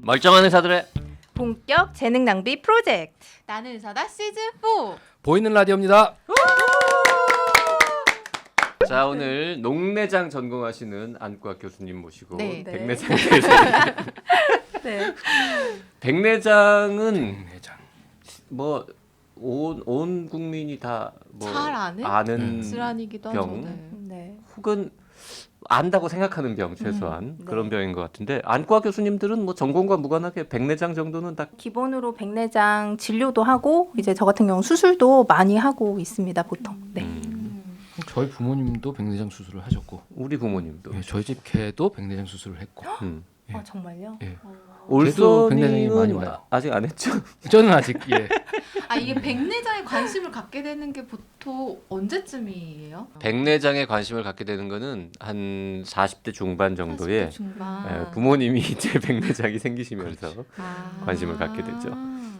멀쩡한 의사들의 본격 재능 낭비 프로젝트 나는 의사다 시즌 4 보이는 라디오입니다. 자 오늘 녹내장 전공하시는 안과 교수님 모시고 네. 백내장에 대해서 네. 백내장은 내장. 뭐 온 국민이 다 뭐 잘 아는 질환이기도 하죠. 병. 네. 네. 혹은 안다고 생각하는 병 최소한 네. 그런 병인 것 같은데 안과 교수님들은 뭐 전공과 무관하게 백내장 정도는 다 기본으로 백내장 진료도 하고 이제 저 같은 경우 수술도 많이 하고 있습니다 보통. 네. 저희 부모님도 백내장 수술을 하셨고, 우리 부모님도 예, 저희 집 개도 백내장 수술을 했고, 예. 아 정말요? 예. 올소님은 백내장이 많이 와요. 아직 안 했죠? 저는 아직 예. 아 이게 백내장에 관심을 갖게 되는 게 보통 언제쯤이에요? 백내장에 관심을 갖게 되는 거는 한 40대 중반 정도에 40대 중반. 예, 부모님이 이제 백내장이 생기시면서 관심을 갖게 되죠.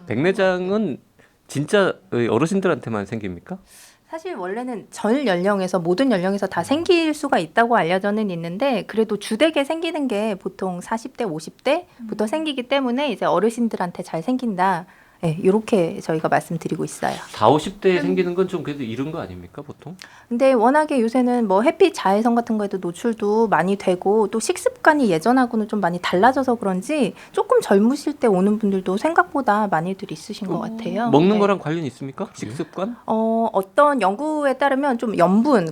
백내장은 진짜 어르신들한테만 생깁니까? 사실 원래는 전 연령에서 모든 연령에서 다 생길 수가 있다고 알려져는 있는데 그래도 주되게 생기는 게 보통 40대, 50대부터 생기기 때문에 이제 어르신들한테 잘 생긴다. 네, 이렇게 저희가 말씀드리고 있어요. 4, 50대에 생기는 건 좀 그래도 이른 거 아닙니까 보통? 근데 워낙에 요새는 뭐 햇빛 자외선 같은 거에도 노출도 많이 되고 또 식습관이 예전하고는 좀 많이 달라져서 그런지 조금 젊으실 때 오는 분들도 생각보다 많이들 있으신 것 같아요. 먹는 네. 거랑 관련이 있습니까? 식습관? 어떤 연구에 따르면 좀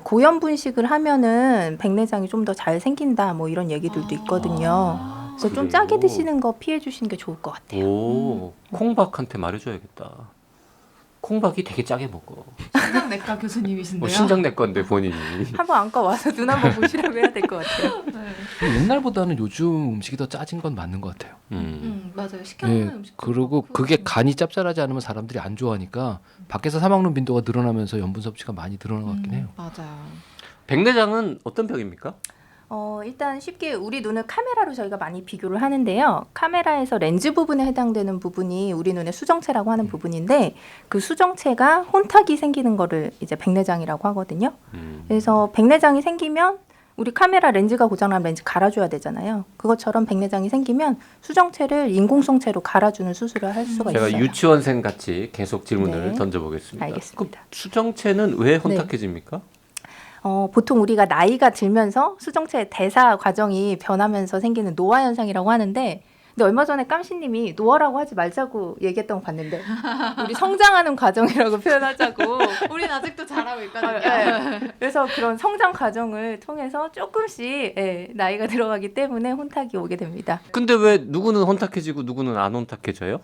고연분식을 하면은 백내장이 좀 더 잘 생긴다 뭐 이런 얘기들도 있거든요. 그래서 좀 짜게 그래요? 드시는 거 피해 주시는 게 좋을 것 같아요. 오, 콩박한테 말해줘야겠다. 콩박이 되게 짜게 먹어. 신장내과 교수님이신데요. 신장내과인데 본인이. 한번 안과 와서 눈 한번 보시라고 해야 될 것 같아요. 네. 옛날보다는 요즘 음식이 더 짜진 건 맞는 것 같아요. 맞아요. 시켜먹는 예, 음식. 그리고 그게 간이 짭짤하지 않으면 사람들이 안 좋아하니까 밖에서 사 먹는 빈도가 늘어나면서 염분 섭취가 많이 늘어난 것 같긴 해요. 맞아요. 백내장은 어떤 병입니까? 일단 쉽게 우리 눈을 카메라로 저희가 많이 비교를 하는데요. 카메라에서 렌즈 부분에 해당되는 부분이 우리 눈의 수정체라고 하는 부분인데 그 수정체가 혼탁이 생기는 거를 이제 백내장이라고 하거든요. 그래서 백내장이 생기면 우리 카메라 렌즈가 고장나면 렌즈 갈아줘야 되잖아요. 그것처럼 백내장이 생기면 수정체를 인공성체로 갈아주는 수술을 할 수가 제가 있어요. 유치원생 같이 계속 질문을 네. 던져보겠습니다. 알겠습니다. 그 수정체는 왜 혼탁해집니까? 보통 우리가 나이가 들면서 수정체의 대사 과정이 변하면서 생기는 노화 현상이라고 하는데 근데 얼마 전에 깜씨님이 노화라고 하지 말자고 얘기했던 거 봤는데 우리 성장하는 과정이라고 표현하자고 우린 아직도 잘하고 있거든요. 그래서 그런 성장 과정을 통해서 조금씩 나이가 들어가기 때문에 혼탁이 오게 됩니다. 근데 왜 누구는 혼탁해지고 누구는 안 혼탁해져요?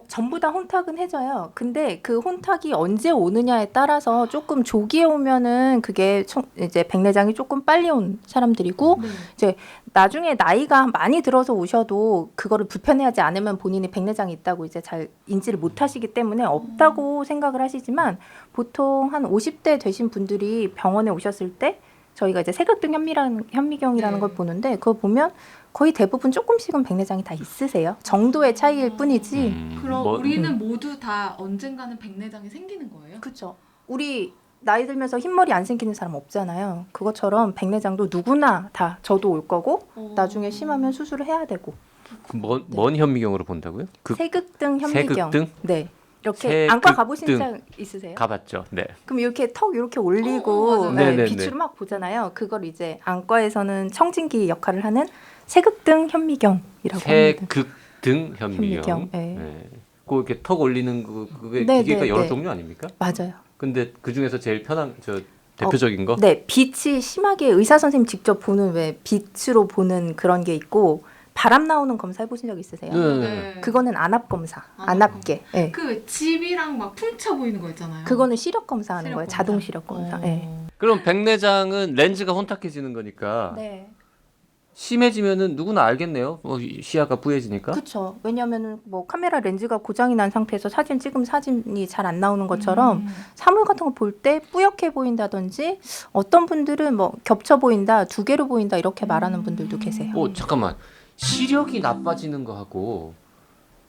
전부 다 혼탁은 해져요. 근데 그 혼탁이 언제 오느냐에 따라서 조금 조기에 오면은 그게 이제 백내장이 조금 빨리 온 사람들이고 네. 이제 나중에 나이가 많이 들어서 오셔도 그거를 불편해하지 않으면 본인이 백내장이 있다고 이제 잘 인지를 못 하시기 때문에 없다고 생각을 하시지만 보통 한 50대 되신 분들이 병원에 오셨을 때 저희가 이제 세극등 현미경이라는 네. 걸 보는데 그거 보면 거의 대부분 조금씩은 백내장이 다 있으세요. 정도의 차이일 뿐이지. 그럼 뭐- 우리는 모두 다 언젠가는 백내장이 생기는 거예요? 그렇죠. 우리 나이 들면서 흰머리 안 생기는 사람 없잖아요. 그것처럼 백내장도 누구나 다 저도 올 거고 나중에 심하면 수술을 해야 되고. 뭔 현미경으로 본다고요? 세극등 현미경. 세극등? 네. 이렇게 세극등. 안과 가보신 적 있으세요? 가봤죠. 네. 그럼 이렇게 턱 이렇게 올리고 맞아요. 네네네. 빛으로 막 보잖아요. 그걸 이제 안과에서는 청진기 역할을 하는 세극등 현미경이라고 합니다. 세극등 현미경. 현미경, 네. 네. 그 이렇게 턱 올리는 그게 네, 기계가 네, 여러 네. 종류 아닙니까? 맞아요. 근데 그 중에서 제일 편한 대표적인 거? 네, 빛이 심하게 의사 선생님 직접 보는 왜 빛으로 보는 그런 게 있고 바람 나오는 검사 해보신 적 있으세요? 네. 그거는 안압 검사, 안압 안압계. 네. 그 집이랑 막 퉁쳐 보이는 거 있잖아요. 그거는 시력 검사하는 시력 거예요. 검사. 자동 시력 검사. 네. 그럼 백내장은 렌즈가 혼탁해지는 거니까 네. 심해지면은 누구나 알겠네요. 시야가 부해지니까. 그렇죠. 왜냐하면은 뭐 카메라 렌즈가 고장이 난 상태에서 사진 찍으면 사진이 잘 안 나오는 것처럼 사물 같은 거 볼 때 뿌옇게 보인다든지 어떤 분들은 뭐 겹쳐 보인다, 두 개로 보인다 이렇게 말하는 분들도 계세요. 잠깐만. 시력이 나빠지는 거하고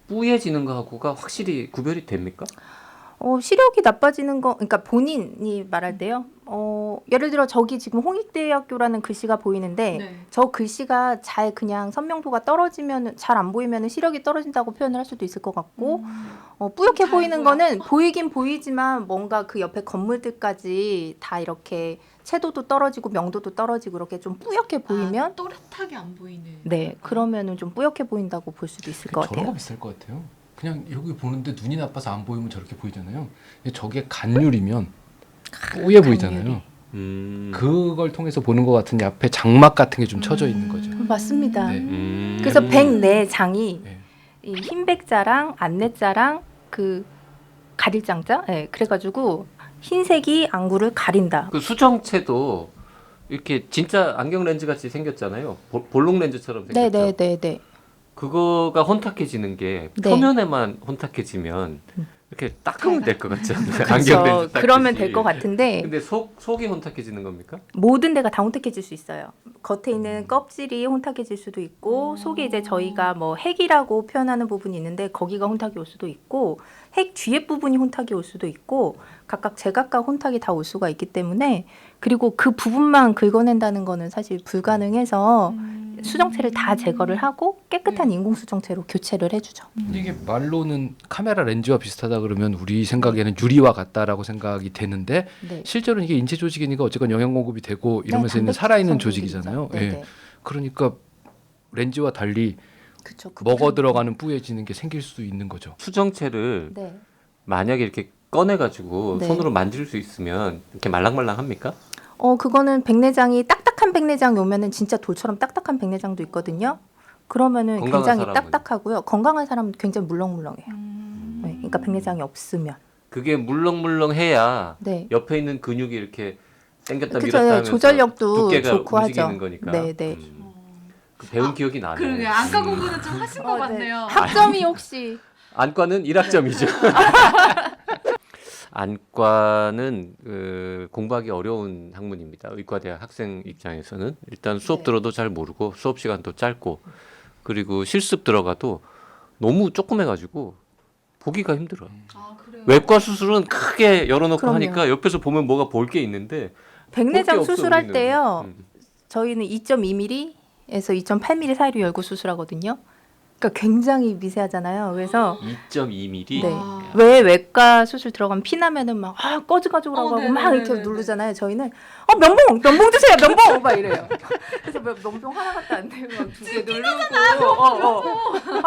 뿌얘지는 거하고가 확실히 구별이 됩니까? 시력이 나빠지는 거, 그러니까 본인이 말할 때요. 예를 들어 저기 지금 홍익대학교라는 글씨가 보이는데 네. 저 글씨가 잘 그냥 선명도가 떨어지면 잘 안 보이면 시력이 떨어진다고 표현을 할 수도 있을 것 같고 뿌옇게 잘 보이는 보여. 거는 보이긴 보이지만 뭔가 그 옆에 건물들까지 다 이렇게 채도도 떨어지고 명도도 떨어지고 이렇게 좀 뿌옇게 보이면 또렷하게 안 보이는. 네 그러면은 좀 뿌옇게 보인다고 볼 수도 있을 것 저런 같아요. 거 비슷할 것 같아요. 그냥 여기 보는데 눈이 나빠서 안 보이면 저렇게 보이잖아요. 근데 저게 간율이면 뽀얘 보이잖아요. 그걸 통해서 보는 것 같은 앞에 장막 같은 게 좀 쳐져 있는 거죠. 맞습니다. 네. 그래서 104장이 네. 이 흰백자랑 안내자랑 그 가릴장자, 네, 그래가지고 흰색이 안구를 가린다. 그 수정체도 이렇게 진짜 안경 렌즈 같이 생겼잖아요. 볼록 렌즈처럼 생겼죠. 네네네네. 그거가 혼탁해지는 게 네. 표면에만 혼탁해지면 이렇게 닦으면 될 것 같지 않나요? 안경 그렇죠. 렌즈 닦듯이. 그러면 될 것 같은데 근데 속이 혼탁해지는 겁니까? 모든 데가 다 혼탁해질 수 있어요. 겉에 있는 껍질이 혼탁해질 수도 있고 속에 이제 저희가 뭐 핵이라고 표현하는 부분이 있는데 거기가 혼탁이 올 수도 있고 핵 뒤에 부분이 혼탁이 올 수도 있고 각각 제각각 혼탁이 다 올 수가 있기 때문에 그리고 그 부분만 긁어낸다는 거는 사실 불가능해서 수정체를 다 제거를 하고 깨끗한 인공 수정체로 교체를 해주죠. 근데 이게 말로는 카메라 렌즈와 비슷하다 그러면 우리 생각에는 유리와 같다라고 생각이 되는데 네. 실제로는 이게 인체 조직이니까 어쨌건 영양 공급이 되고 이러면서 네, 있는 단백질 살아있는 구성물이죠. 조직이잖아요. 예. 네네. 그러니까 렌즈와 달리 그쵸. 먹어 들어가는 뿌얘지는 게 생길 수 있는 거죠. 수정체를 네. 만약에 이렇게 꺼내가지고 네. 손으로 만질 수 있으면 이렇게 말랑말랑합니까? 그거는 백내장이 딱딱한 백내장이 오면은 진짜 돌처럼 딱딱한 백내장도 있거든요. 그러면은 건강한 굉장히 사람은? 딱딱하고요. 건강한 사람은 굉장히 물렁물렁해요. 네, 그러니까 백내장이 없으면. 그게 물렁물렁해야 네. 옆에 있는 근육이 이렇게 당겼다 그쵸, 밀었다 네, 하면서 조절력도 두께가 좋고 움직이는 하죠. 거니까. 네, 네. 그 배운 기억이 나네. 그러게 안과 공부는 좀 하신 것 네. 같네요. 학점이 혹시 안과는 1학점이죠. 안과는 공부하기 어려운 학문입니다. 의과대학 학생 입장에서는 일단 수업 네. 들어도 잘 모르고 수업 시간도 짧고 그리고 실습 들어가도 너무 조그매가지고 보기가 힘들어요. 아 그래요. 외과 수술은 크게 열어놓고 그럼요. 하니까 옆에서 보면 뭐가 볼 게 있는데 백내장 볼게 없어, 수술할 우리는. 때요. 저희는 2.2mm에서 2.8mm 사이로 열고 수술하거든요. 그러니까 굉장히 미세하잖아요. 그래서 2.2mm. 네. 와. 왜 외과 수술 들어가면 피 나면은 막 꺼져가지고 하고 막 이렇게 네네네네. 누르잖아요. 저희는 면봉 주세요. 면봉 막 이래요. 그래서 면봉 하나밖에 안 돼요. 막 두 개 누르고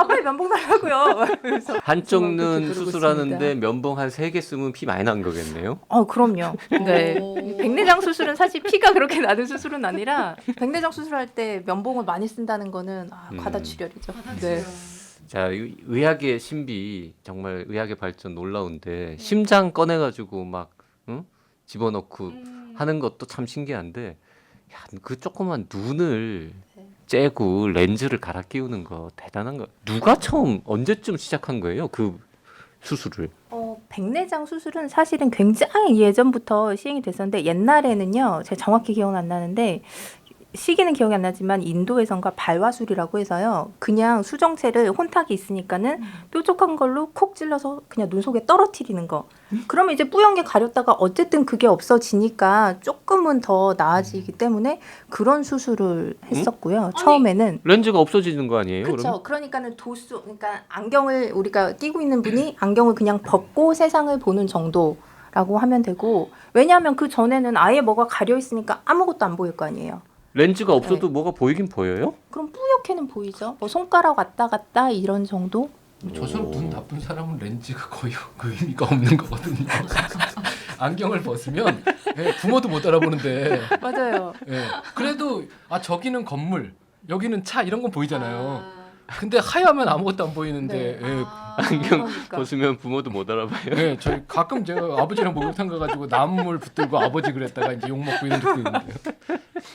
빨리 면봉 달라고요. 그래서 한쪽 그렇게 눈 누르고 수술하는데 있습니다. 면봉 한 3개 쓰면 피 많이 난 거겠네요. 그럼요. 네. 오. 백내장 수술은 사실 피가 그렇게 나는 수술은 아니라 백내장 수술할 때 면봉을 많이 쓴다는 거는 과다출혈이죠. 네. 자, 의학의 신비 정말 의학의 발전 놀라운데 심장 꺼내가지고 막 집어넣고 하는 것도 참 신기한데 야, 그 조그만 눈을 째고 렌즈를 갈아 끼우는 거 대단한 거. 누가 처음 언제쯤 시작한 거예요? 그 수술을. 백내장 수술은 사실은 굉장히 예전부터 시행이 됐었는데 옛날에는요. 제가 정확히 기억은 안 나는데 시기는 기억이 안 나지만 인도에선가 발화술이라고 해서요. 그냥 수정체를 혼탁이 있으니까는 뾰족한 걸로 콕 찔러서 그냥 눈 속에 떨어뜨리는 거. 그러면 이제 뿌연 게 가렸다가 어쨌든 그게 없어지니까 조금은 더 나아지기 때문에 그런 수술을 했었고요. 처음에는. 렌즈가 없어지는 거 아니에요? 그렇죠. 그러면? 그러니까는 그러니까 안경을 우리가 끼고 있는 분이 안경을 그냥 벗고 세상을 보는 정도라고 하면 되고 왜냐하면 그 전에는 아예 뭐가 가려 있으니까 아무것도 안 보일 거 아니에요. 렌즈가 없어도 뭐가 보이긴 보여요? 그럼 뿌옇게는 보이죠. 뭐 손가락 왔다 갔다 이런 정도. 저처럼 눈 나쁜 사람은 렌즈가 거의 그 의미가 없는 거거든요. 안경을 벗으면 부모도 못 알아보는데 맞아요. 그래도 저기는 건물 여기는 차 이런 건 보이잖아요. 근데 하얗면 아무것도 안 보이는데 안경 그러니까. 벗으면 부모도 못 알아봐요. 저희 가끔 제가 아버지랑 목욕탕 가가지고 나물 붙들고 아버지 그랬다가 이제 욕 먹고 이런 적도 있는데요.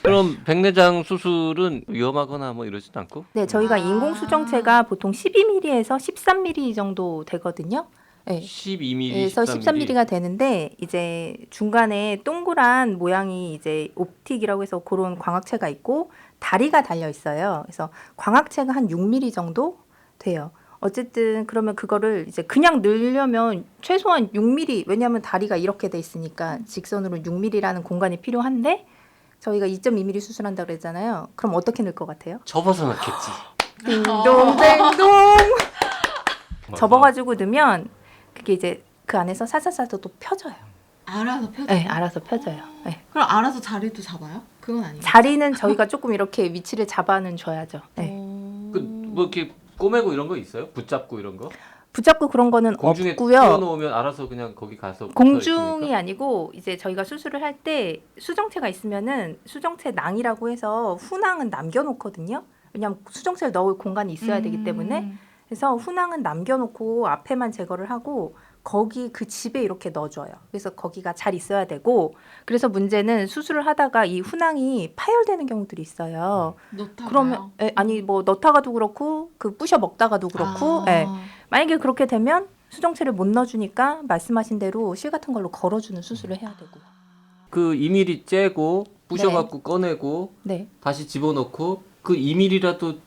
그럼 백내장 수술은 위험하거나 뭐 이러진 않고? 네, 저희가 인공 수정체가 보통 12mm에서 13mm 정도 되거든요. 네. 12mm, 그래서 13mm가 되는데 이제 중간에 동그란 모양이 이제 옵틱이라고 해서 그런 광학체가 있고 다리가 달려 있어요. 그래서 광학체가 한 6mm 정도 돼요. 어쨌든 그러면 그거를 이제 그냥 늘려면 최소한 6mm, 왜냐하면 다리가 이렇게 돼 있으니까 직선으로 6mm라는 공간이 필요한데 저희가 2.2mm 수술한다 그랬잖아요. 그럼 어떻게 늘 것 같아요? 접어서 넣겠지. 딩동댕동 접어가지고 넣으면 그게 이제 그 안에서 사사사도 또 펴져요. 알아서 펴져. 네, 알아서 펴져요. 네. 그럼 알아서 자리도 잡아요? 그건 아니에요. 자리는 저희가 조금 이렇게 위치를 잡아는 줘야죠. 네. 뭐 이렇게 꼬매고 이런 거 있어요? 붙잡고 이런 거? 붙잡고 그런 거는 공중에 없고요. 띄워놓으면 알아서 그냥 거기 가서 붙어 공중이 있으니까? 아니고 이제 저희가 수술을 할 때 수정체가 있으면은 수정체 낭이라고 해서 훈항은 남겨놓거든요. 왜냐하면 수정체를 넣을 공간이 있어야 되기 때문에 그래서 훈항은 남겨놓고 앞에만 제거를 하고 거기 그 집에 이렇게 넣어줘요. 그래서 거기가 잘 있어야 되고 그래서 문제는 수술을 하다가 이 훈항이 파열되는 경우들이 있어요. 넣다가요? 그러면 아니 뭐 넣다가도 그렇고 그 부셔 먹다가도 그렇고 예. 만약에 그렇게 되면 수정체를 못 넣어주니까 말씀하신 대로 실 같은 걸로 걸어주는 수술을 해야 되고. 그 2mm 째고 부셔갖고 꺼내고 네. 다시 집어넣고 그 2mm라도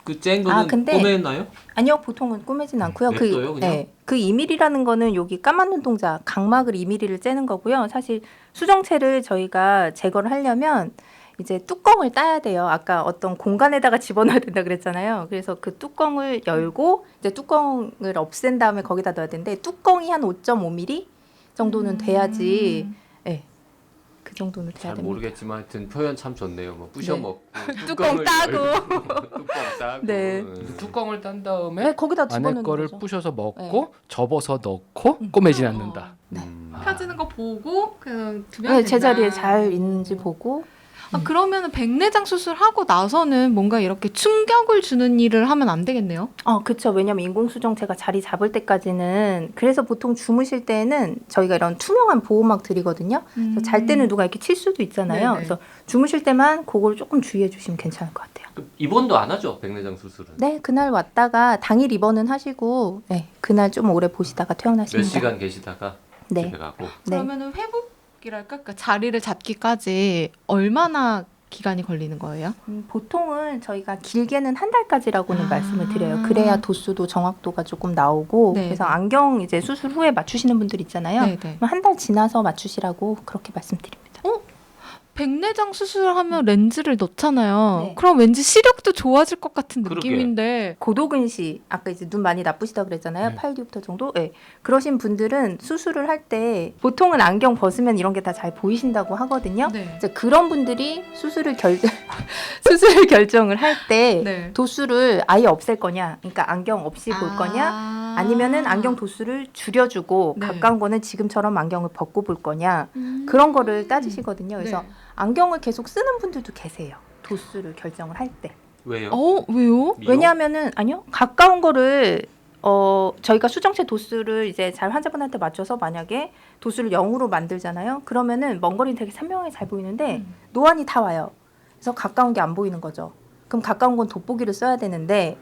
그 짠 거는 근데 꼬매나요? 아니요, 보통은 꼬매진 않고요. 냅둬요, 그냥? 그 2mm라는 거는 여기 까만 눈동자, 각막을 2mm를 째는 거고요. 사실 수정체를 저희가 제거를 하려면 이제 뚜껑을 따야 돼요. 아까 어떤 공간에다가 집어넣어야 된다 그랬잖아요. 그래서 그 뚜껑을 열고 이제 뚜껑을 없앤 다음에 거기다 넣어야 되는데 뚜껑이 한 5.5mm 정도는 돼야지. 그 정도는 돼야 잘 됩니다. 모르겠지만 하여튼 표현 참 좋네요. 뭐 부셔 네. 먹고 뚜껑 따고. 뚜껑 따고 네. 뚜껑을 딴 다음에 네, 거기다 안에 집어넣는 거를 거죠. 부셔서 먹고 접어서 넣고 음. 꼬매진 않는다. 펴지는 거 보고 그냥 두면 네, 된다. 제자리에 잘 있는지 보고. 그러면은 백내장 수술하고 나서는 뭔가 이렇게 충격을 주는 일을 하면 안 되겠네요. 그렇죠. 왜냐면 인공수정체가 자리 잡을 때까지는 그래서 보통 주무실 때는 저희가 이런 투명한 보호막 드리거든요. 그래서 잘 때는 누가 이렇게 칠 수도 있잖아요. 네네. 그래서 주무실 때만 그걸 조금 주의해 주시면 괜찮을 것 같아요. 그 입원도 안 하죠 백내장 수술은. 네, 그날 왔다가 당일 입원은 하시고 그날 좀 오래 보시다가 몇 퇴원하십니다. 시간 계시다가 네. 집에 가고. 네. 그러면은 회복이랄까, 그러니까 자리를 잡기까지 얼마나 기간이 걸리는 거예요? 보통은 저희가 길게는 한 달까지라고는 아. 말씀을 드려요. 그래야 도수도 정확도가 조금 나오고 네. 그래서 안경 이제 수술 후에 맞추시는 분들 있잖아요. 네네. 한 달 지나서 맞추시라고 그렇게 말씀드립니다. 백내장 수술하면 렌즈를 넣잖아요. 네. 그럼 왠지 시력도 좋아질 것 같은 그러게. 느낌인데. 고도근시 아까 이제 눈 많이 나쁘시다 그랬잖아요. 네. 8디옵터 정도. 그러신 분들은 수술을 할 때 보통은 안경 벗으면 이런 게 다 잘 보이신다고 하거든요. 네. 이제 그런 분들이 수술을 결정을 할 때 네. 도수를 아예 없앨 거냐, 그러니까 안경 없이 볼 거냐, 아니면은 안경 도수를 줄여주고 네. 가까운 거는 지금처럼 안경을 벗고 볼 거냐 음. 그런 거를 따지시거든요. 그래서 네. 안경을 계속 쓰는 분들도 계세요. 도수를 결정을 할 때. 왜요? 왜요? 미용? 왜냐하면은 아니요, 가까운 거를 저희가 수정체 도수를 이제 잘 환자분한테 맞춰서 만약에 도수를 0으로 만들잖아요. 그러면은 먼 거리는 되게 선명하게 잘 보이는데 노안이 다 와요. 그래서 가까운 게 안 보이는 거죠. 그럼 가까운 건 돋보기를 써야 되는데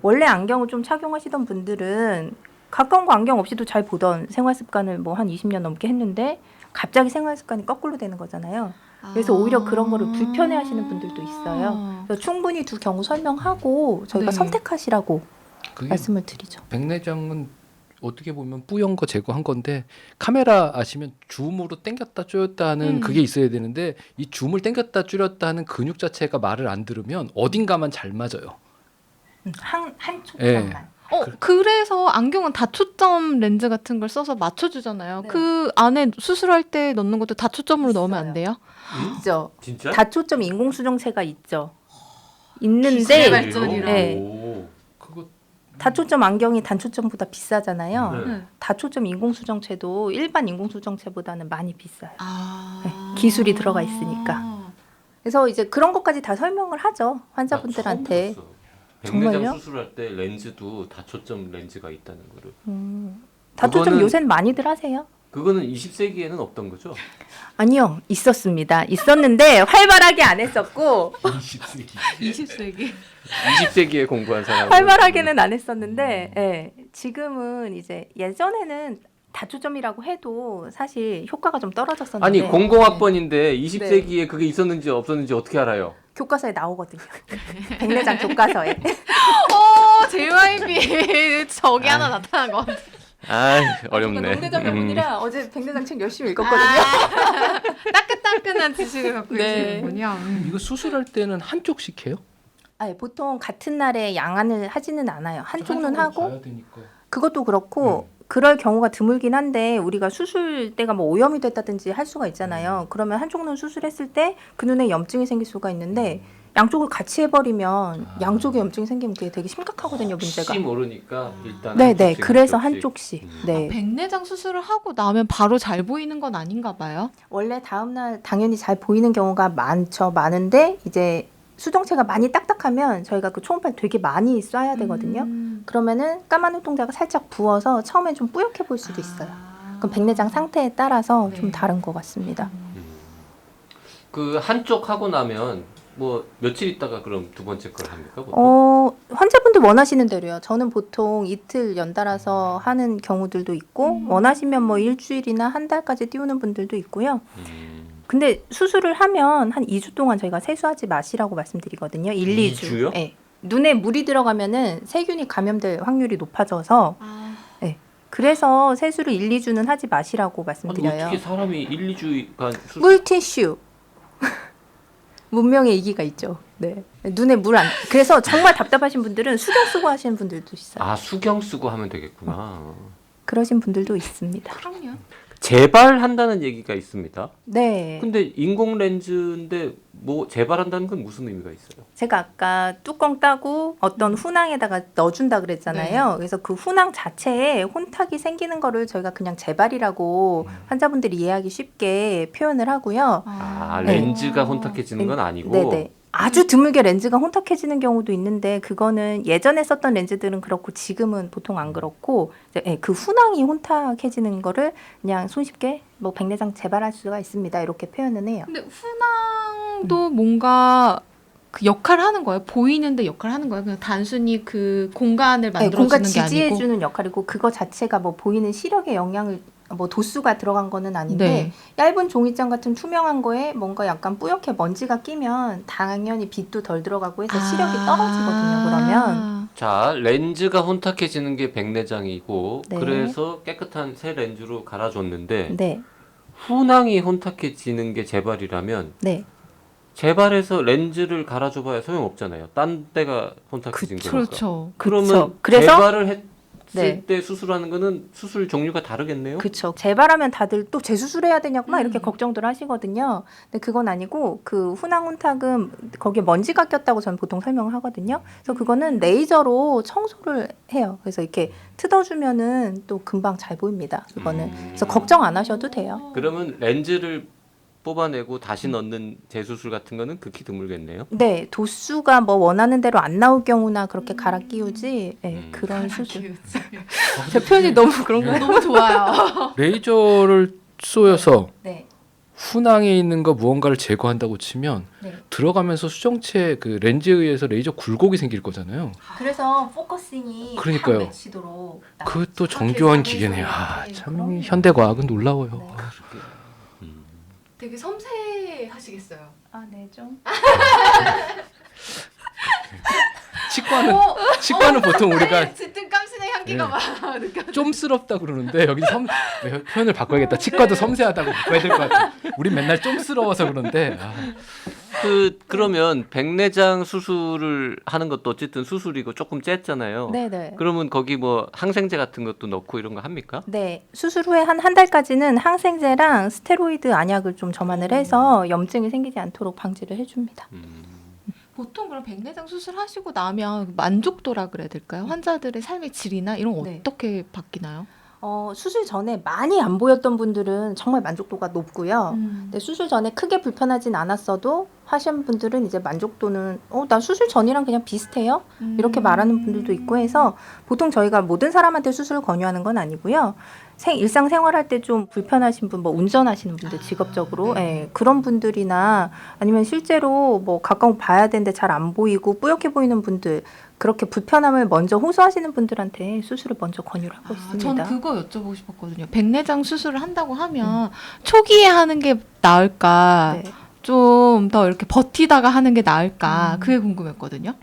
원래 안경을 좀 착용하시던 분들은 가까운 거 안경 없이도 잘 보던 생활 습관을 뭐 한 20년 넘게 했는데 갑자기 생활 습관이 거꾸로 되는 거잖아요. 그래서 오히려 그런 거를 불편해하시는 분들도 있어요. 그래서 충분히 두 경우 설명하고 저희가 네. 선택하시라고 그게 말씀을 드리죠. 백내장은 어떻게 보면 뿌연 거 제거한 건데 카메라 아시면 줌으로 당겼다 줄였다 하는 그게 있어야 되는데 이 줌을 당겼다 줄였다 하는 근육 자체가 말을 안 들으면 어딘가만 잘 맞아요. 한 예. 촉감만. 그래서 안경은 다초점 렌즈 같은 걸 써서 맞춰주잖아요. 네. 그 안에 수술할 때 넣는 것도 다초점으로 넣으면 안 돼요? 있죠. 진짜? 다초점 인공수정체가 있죠. 기술의 있는데 발전이라. 네. 오. 그거 다초점 안경이 단초점보다 비싸잖아요. 네. 다초점 인공수정체도 일반 인공수정체보다는 많이 비싸요. 아. 네, 기술이 들어가 있으니까. 그래서 이제 그런 것까지 다 설명을 하죠. 환자분들한테. 나 처음 들었어. 백내장 정말요? 수술할 때 렌즈도 다초점 렌즈가 있다는 거를. 다초점 그거는- 요새는 많이들 하세요. 그거는 20세기에는 없던 거죠? 아니요, 있었습니다. 있었는데 활발하게 안 했었고 20세기. 20세기. 20세기에 공부한 사람. 활발하게는 안 했었는데 지금은 이제 예전에는 다초점이라고 해도 사실 효과가 좀 떨어졌었는데 아니 00학번인데 20세기에 그게 있었는지 없었는지 어떻게 알아요? 교과서에 나오거든요. 백내장 교과서에. JYP 적이 하나 나타난 것 같아. 아이 어렵네. 농대장병분이라 어제 백내장 책 열심히 읽었거든요. 따끈따끈한 지식을 갖고 네. 계시는군요. 이거 수술할 때는 한쪽씩 해요? 아니, 보통 같은 날에 양안을 하지는 않아요. 한쪽은 하고 가야 되니까. 그것도 그렇고 그럴 경우가 드물긴 한데 우리가 수술대가 뭐 오염이 됐다든지 할 수가 있잖아요. 그러면 한쪽 눈 수술했을 때 그 눈에 염증이 생길 수가 있는데 양쪽을 같이 해버리면 양쪽에 염증이 생기면 그게 되게 심각하거든요, 문제가. 혹시 모르니까 일단 네네. 한쪽씩, 그래서 한쪽씩. 한쪽씩. 네. 백내장 수술을 하고 나면 바로 잘 보이는 건 아닌가 봐요. 원래 다음날 당연히 잘 보이는 경우가 많은데 이제 수정체가 많이 딱딱하면 저희가 그 초음파를 되게 많이 쏴야 되거든요. 그러면은 까만 눈동자가 살짝 부어서 처음엔 좀 뿌옇게 보일 수도 있어요. 그럼 백내장 상태에 따라서 네. 좀 다른 것 같습니다. 그 한쪽 하고 나면 뭐 며칠 있다가 그럼 두 번째 걸 합니까? 보통? 환자분들 원하시는 대로요. 저는 보통 이틀 연달아서 하는 경우들도 있고 원하시면 뭐 일주일이나 한 달까지 띄우는 분들도 있고요. 근데 수술을 하면 한 2주 동안 저희가 세수하지 마시라고 말씀드리거든요. 1, 2주. 2주요? 네. 눈에 물이 들어가면은 세균이 감염될 확률이 높아져서 그래서 세수를 1, 2주는 하지 마시라고 아니, 말씀드려요. 어떻게 사람이 1, 2주간 수술 물티슈. 문명의 이기가 있죠. 네. 눈에 물 안. 그래서 정말 답답하신 분들은 수경 쓰고 하시는 분들도 있어요. 아 수경 쓰고 하면 되겠구나. 그러신 분들도 있습니다. 그럼요. 재발한다는 얘기가 있습니다. 네. 근데 인공 렌즈인데 뭐 재발한다는 건 무슨 의미가 있어요? 제가 아까 뚜껑 따고 어떤 훈항에다가 넣어준다 그랬잖아요. 그래서 그 훈항 자체에 혼탁이 생기는 거를 저희가 그냥 재발이라고 환자분들이 이해하기 쉽게 표현을 하고요. 아 네. 렌즈가 혼탁해지는 건 아니고. 네네. 아주 드물게 렌즈가 혼탁해지는 경우도 있는데 그거는 예전에 썼던 렌즈들은 그렇고 지금은 보통 안 그렇고 이제 그 훈항이 혼탁해지는 거를 그냥 손쉽게 뭐 백내장 재발할 수가 있습니다. 이렇게 표현은 해요. 근데 훈항도 뭔가 그 역할을 하는 거예요? 보이는데 역할을 하는 거예요? 그냥 단순히 그 공간을 공간 만들어주는 게 아니고? 지지해주는 역할이고 그거 자체가 뭐 보이는 시력에 영향을 뭐 도수가 들어간 거는 아닌데 네. 얇은 종이장 같은 투명한 거에 뭔가 약간 뿌옇게 먼지가 끼면 당연히 빛도 덜 들어가고 해서 시력이 떨어지거든요. 그러면 자 렌즈가 혼탁해지는 게 백내장이고 네. 그래서 깨끗한 새 렌즈로 갈아줬는데 네, 훈항이 혼탁해지는 게 재발이라면 네, 재발해서 렌즈를 갈아줘봐야 소용없잖아요. 딴 데가 혼탁해진 거니까. 그렇죠. 그러면 그쵸. 그래서 재발을 했을 네. 때 수술하는 거는 수술 종류가 다르겠네요. 그렇죠. 재발하면 다들 또 재수술해야 되냐고 막 이렇게 음. 걱정들 하시거든요. 근데 그건 아니고 그 훈항 혼탁은 거기에 먼지가 꼈다고 저는 보통 설명을 하거든요. 그래서 그거는 레이저로 청소를 해요. 그래서 이렇게 뜯어주면은 또 금방 잘 보입니다. 그거는. 그래서 걱정 안 하셔도 돼요. 그러면 렌즈를 뽑아내고 다시 넣는 재수술 같은 거는 극히 드물겠네요. 네, 도수가 뭐 원하는 대로 안 나올 경우나 그렇게 갈아 끼우지. 네, 그런 수술. 제 표현이 너무 그런가요? 너무 좋아요. 레이저를 쏘여서 네, 훈항에 있는 거 무언가를 제거한다고 치면 네. 들어가면서 수정체 그 렌즈에 의해서 레이저 굴곡이 생길 거잖아요. 그래서 포커싱이 그러니까요. 딱 매치도록 그것도 정교한 기계네요. 아, 참 현대 과학은 놀라워요. 네. 되게 섬세하시겠어요. 아, 네, 좀. 치과는 보통 우리가 짙은 깜신의 향기가 네. 막 느껴. 좀스럽다 그러는데 여기 표현을 바꿔야겠다. 치과도 섬세하다고 바꿔야 될 것 같아. 우린 맨날 좀스러워서 그런데 그러면 백내장 수술을 하는 것도 어쨌든 수술이고 조금 쨌잖아요. 네, 네. 그러면 거기 뭐 항생제 같은 것도 넣고 이런 거 합니까? 네, 수술 후에 한 달까지는 항생제랑 스테로이드 안약을 좀 점안을 해서 염증이 생기지 않도록 방지를 해줍니다. 보통 그럼 백내장 수술하시고 나면 만족도라 그래야 될까요? 환자들의 삶의 질이나 이런 거 네. 어떻게 바뀌나요? 수술 전에 많이 안 보였던 분들은 정말 만족도가 높고요. 근데 수술 전에 크게 불편하진 않았어도 하신 분들은 이제 만족도는 나 수술 전이랑 그냥 비슷해요. 이렇게 말하는 분들도 있고 해서 보통 저희가 모든 사람한테 수술을 권유하는 건 아니고요. 일상생활할 때 좀 불편하신 분, 뭐 운전하시는 분들 직업적으로 예, 그런 분들이나 아니면 실제로 뭐 가까운 봐야 되는데 잘 안 보이고 뿌옇게 보이는 분들 그렇게 불편함을 먼저 호소하시는 분들한테 수술을 먼저 권유를 하고 있습니다. 전 그거 여쭤보고 싶었거든요. 백내장 수술을 한다고 하면 초기에 하는 게 나을까? 네. 좀 더 이렇게 버티다가 하는 게 나을까? 그게 궁금했거든요.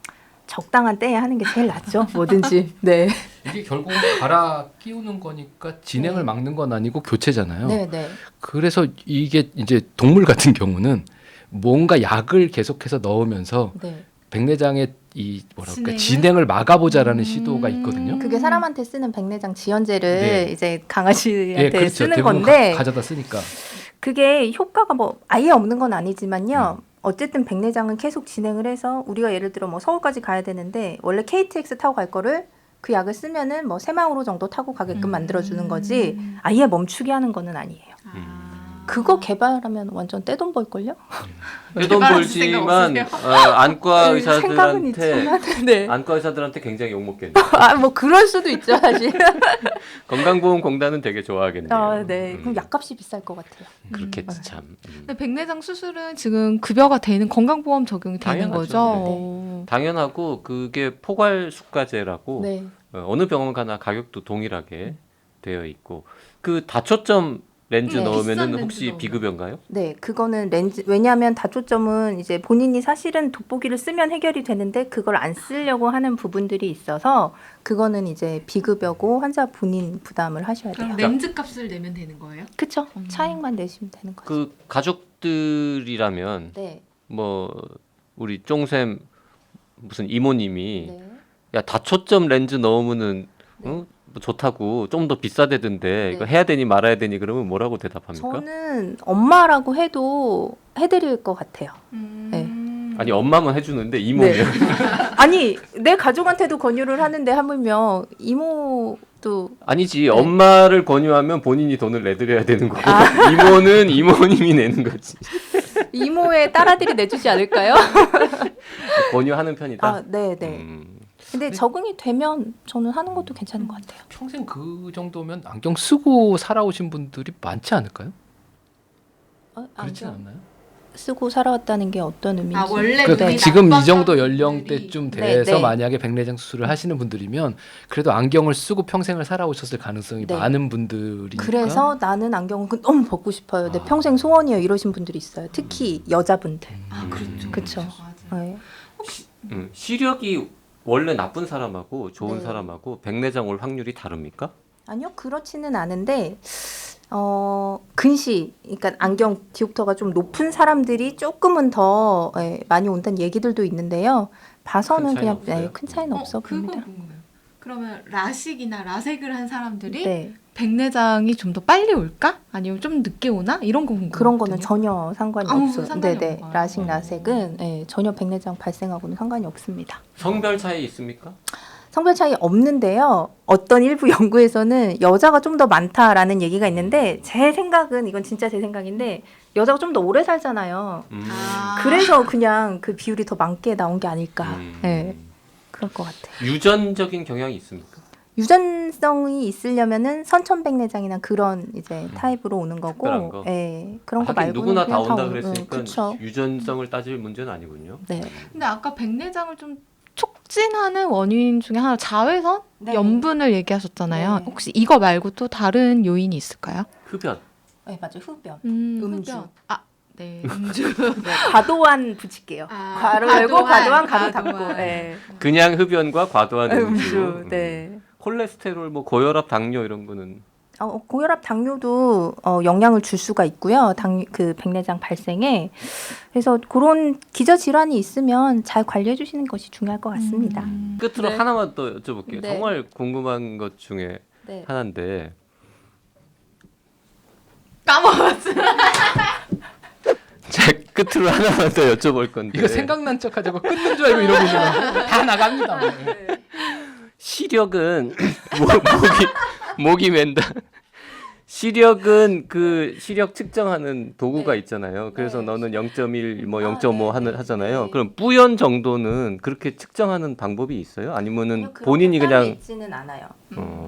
적당한 때에 하는 게 제일 낫죠. 뭐든지. 네. 이게 결국 갈아 끼우는 거니까 진행을 네. 막는 건 아니고 교체잖아요. 네, 네. 그래서 이게 이제 동물 같은 경우는 뭔가 약을 계속해서 넣으면서 네. 백내장의 이 뭐랄까 진행을? 진행을 막아보자라는 시도가 있거든요. 그게 사람한테 쓰는 백내장 지연제를 네. 이제 강아지한테 그렇죠. 쓰는 대부분 건데 가져다 쓰니까. 그게 효과가 뭐 아예 없는 건 아니지만요. 어쨌든 백내장은 계속 진행을 해서 우리가 예를 들어 뭐 서울까지 가야 되는데 원래 KTX 타고 갈 거를 그 약을 쓰면은 뭐 새마을호 정도 타고 가게끔 만들어주는 거지 아예 멈추게 하는 거는 아니에요. 그거 개발하면 완전 떼돈 벌걸요? 떼돈 개발할 생각 벌지만 없으세요? 안과 네, 생각은 의사들한테 있지만 네. 안과 의사들한테 굉장히 욕 먹겠네. 아, 뭐 그럴 수도 있죠 사실. 건강보험공단은 되게 좋아하겠네요. 아, 네. 그럼 약값이 비쌀 것 같아요. 그렇겠지 참. 근데 백내장 수술은 지금 급여가 되는 건강보험 적용이 되는 당연하죠. 거죠. 네. 어. 당연하고 그게 포괄수가제라고 네. 어느 병원 가나 가격도 동일하게 되어 있고 그 다초점 렌즈 네, 비싼 넣으면은 렌즈 혹시 넣으면. 비급여인가요? 네, 그거는 렌즈 왜냐하면 다초점은 이제 본인이 사실은 돋보기를 쓰면 해결이 되는데 그걸 안 쓰려고 하는 부분들이 있어서 그거는 이제 비급여고 환자 본인 부담을 하셔야 돼요. 그럼 렌즈 값을 내면 되는 거예요? 그쵸? 차액만 내시면 되는 거죠. 그 가족들이라면 네, 뭐 우리 쫑쌤 무슨 이모님이 네. 야 다초점 렌즈 넣으면은 뭐 좋다고 좀 더 비싸대던데 이거 네. 해야 되니 말아야 되니 그러면 뭐라고 대답합니까? 저는 엄마라고 해도 해드릴 것 같아요. 네. 아니 엄마만 해주는데 이모면 네. 아니 내 가족한테도 권유를 하는데 하물며 이모도 아니지 네. 엄마를 권유하면 본인이 돈을 내드려야 되는 거고 아. 이모는 이모님이 내는 거지. 이모의 딸아들이 내주지 않을까요? 권유하는 편이다. 아, 네, 네. 근데 적응이 되면 저는 하는 것도 괜찮은 것 같아요. 평생 그 정도면 안경 쓰고 살아오신 분들이 많지 않을까요? 그렇지 안경 않나요? 쓰고 살아왔다는 게 어떤 의미인지. 아 원래 그러니까 눈이 지금 이 나빴던 정도 분들이- 연령대쯤 네, 돼서 네. 만약에 백내장 수술을 하시는 분들이면 그래도 안경을 쓰고 평생을 살아오셨을 가능성이 네. 많은 분들이니까. 그래서 나는 안경을 너무 벗고 싶어요. 내 평생 소원이에요. 이러신 분들이 있어요. 특히 여자분들. 아 그렇죠. 그쵸. 맞아요. 네. 시력이 원래 나쁜 사람하고 좋은 네. 사람하고 백내장 올 확률이 다릅니까? 아니요, 그렇지는 않은데 근시, 그러니까 안경 디옵터가 좀 높은 사람들이 조금은 더 많이 온다는 얘기들도 있는데요. 봐서는 큰 차이는 그냥 없어요? 큰 차이는 없어 그거 보입니다. 궁금해요. 그러면 라식이나 라섹을 한 사람들이 네, 백내장이 좀 더 빨리 올까? 아니면 좀 늦게 오나? 이런 거 궁금해요. 그런 거는 전혀 상관이 아무 없어요. 상관이 네네, 없어요. 라식, 라섹은 전혀 백내장 발생하고는 상관이 없습니다. 성별 차이 있습니까? 성별 차이 없는데요. 어떤 일부 연구에서는 여자가 좀 더 많다라는 얘기가 있는데 제 생각은 이건 진짜 제 생각인데 여자가 좀 더 오래 살잖아요. 아. 그래서 그냥 그 비율이 더 많게 나온 게 아닐까. 음. 네, 그럴 것 같아요. 유전적인 경향이 있습니까? 유전성이 있으려면은 선천백내장이나 그런 이제 타입으로 오는 거고, 특별한 거? 그런 거 하긴 말고는 누구나 다 그냥 온다 오는- 그랬으니까 그쵸. 유전성을 따질 문제는 아니군요. 네. 근데 아까 백내장을 좀 촉진하는 원인 중에 하나 자외선, 네. 염분을 얘기하셨잖아요. 네. 혹시 이거 말고 또 다른 요인이 있을까요? 흡연. 네, 맞아요. 흡연. 음주. 음주. 아, 네, 음주. 네, 과도한 붙일게요. 아, 괄호 열고 과도한 가로 과도한. 닫고. 네. 그냥 흡연과 과도한 음주. 음주. 네. 콜레스테롤, 뭐 고혈압, 당뇨 이런 거는 고혈압, 당뇨도 영향을 줄 수가 있고요. 그 백내장 발생에. 그래서 그런 기저 질환이 있으면 잘 관리해 주시는 것이 중요할 것 같습니다. 끝으로 네. 하나만 더 여쭤볼게요. 네. 정말 궁금한 것 중에 네. 하나인데 까먹었어. 제 끝으로 하나만 더 여쭤볼 건데 이거 생각난 척하자고 끊는 줄 알고 이러고 있는 다 나갑니다. 시력은 목이 맨다. 시력은 그 시력 측정하는 도구가 네. 있잖아요. 그래서 네. 너는 0.1, 뭐 아, 0.5 네, 하잖아요. 네. 그럼 뿌연 정도는 그렇게 측정하는 방법이 있어요? 아니면은 본인이 따로 그냥 있지는 않아요.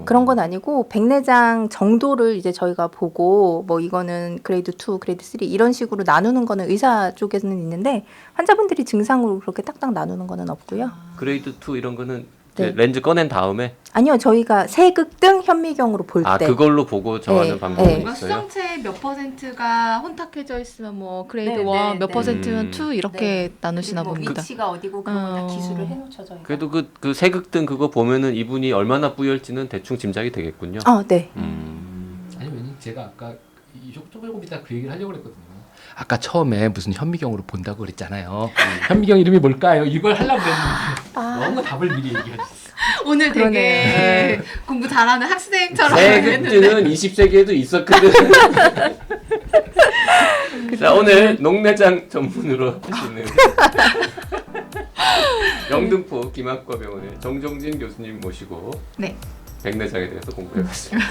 그런 건 아니고 백내장 정도를 이제 저희가 보고 뭐 이거는 그레이드 2, 그레이드 3 이런 식으로 나누는 거는 의사 쪽에는 있는데 환자분들이 증상으로 그렇게 딱딱 나누는 거는 없고요. 그레이드 2 이런 거는 네. 렌즈 꺼낸 다음에 아니요, 저희가 세극등 현미경으로 볼 때. 그걸로 보고 정하는 네, 방법이 네. 뭔가 있어요. 수정체 몇 퍼센트가 혼탁해져 있으면 뭐 그레이드 네, 1, 네, 몇 네. 퍼센트면 2 이렇게 나누시나 뭐 봅니다. 위치가 어디고 그런 걸 다 어. 기술을 해놓죠 저희가. 그래도 그 세극등 그거 보면은 이분이 얼마나 뿌열지는 대충 짐작이 되겠군요. 네. 아니 왜냐면 제가 아까 조금 이따 그 얘기를 하려고 그랬거든요. 아까 처음에 무슨 현미경으로 본다고 그랬잖아요. 현미경 이름이 뭘까요? 이걸 하려고 그랬는데 너무 답을 미리 얘기하셨어요. 오늘 되게 그러네. 공부 잘하는 학생처럼 세극등은 20세기에도 있었거든. 자, 오늘 녹내장 전문으로 하시는 영등포 김학과 병원의 정정진 교수님 모시고 네. 백내장에 대해서 공부해봤습니다.